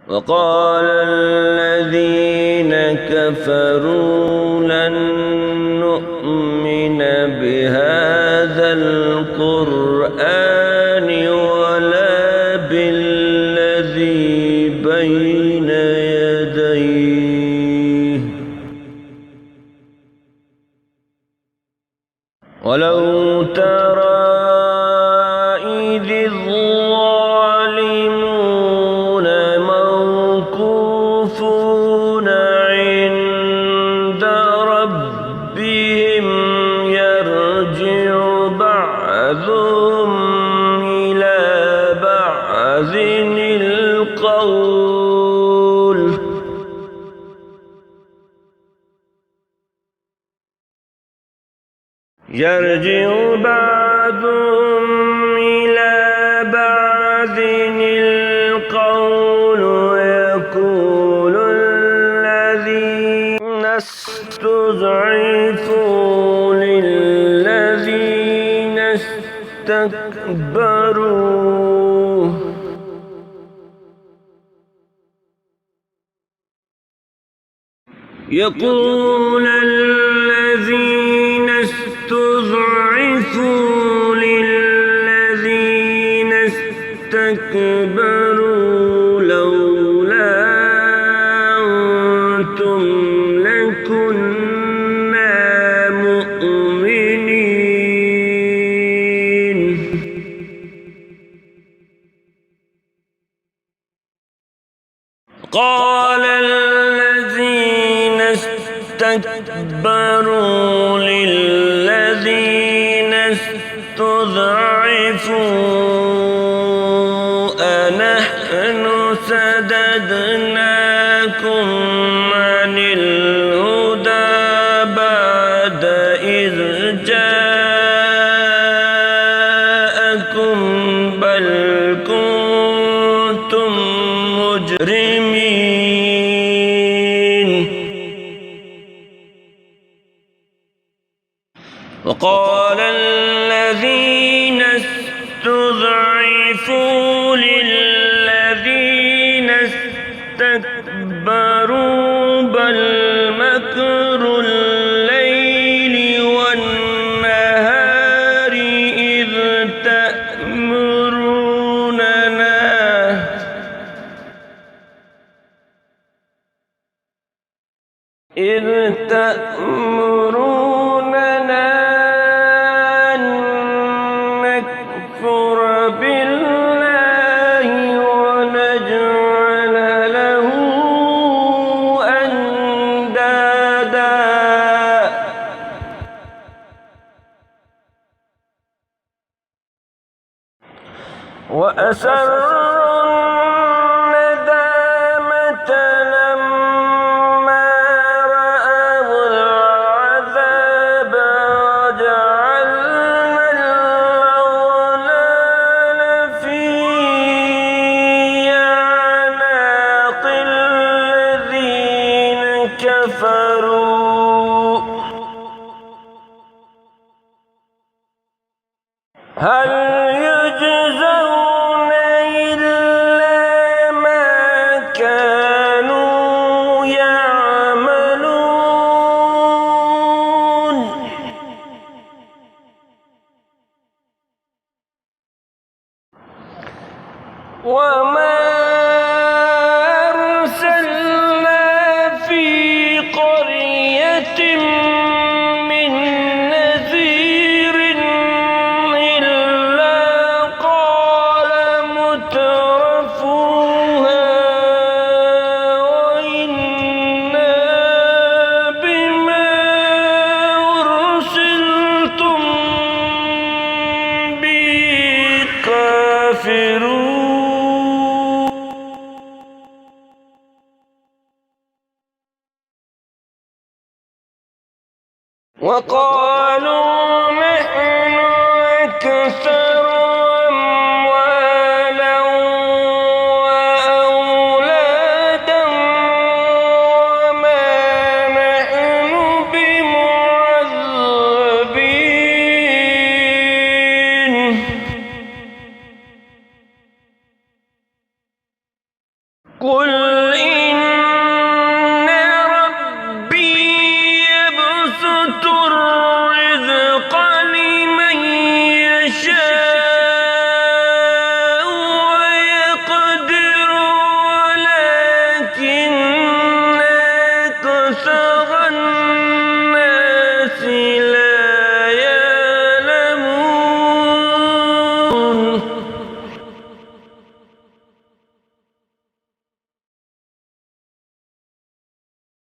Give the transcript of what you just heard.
وقال الذين كفروا لن نؤمن بهذا القرآن ولا بالذي بين يديه ولو ترى إذ الظالمون موقوفون عند ربهم يرجع بعضهم إلى بعض القول يقول الذين استضعفوا للذين استكبروا لولا أنتم لكنا مؤمنين قال الذين استكبروا للذين استضعفوا أنحن صددناكم عن الهدى بعد إذ جاءكم بل كنتم مجرمين وقال الذين استضعفوا للذين استكبروا بل مكر الليل والنهار إذ تأمروننا أن نكفر بالله ونجعل له أندادا وأسروا الندامة لما رأوا العذاب وجعلنا الأغلال في أعناق الذين كفروا هل يجزون إلا ما كانوا يعملون وما أرسلنا في قرية من نذير إلا قال مترفوها وإنا بما أرسلتم به كافرون وقالوا نحن أكثر أموالا وأولادا وما نحن بمعذبين قل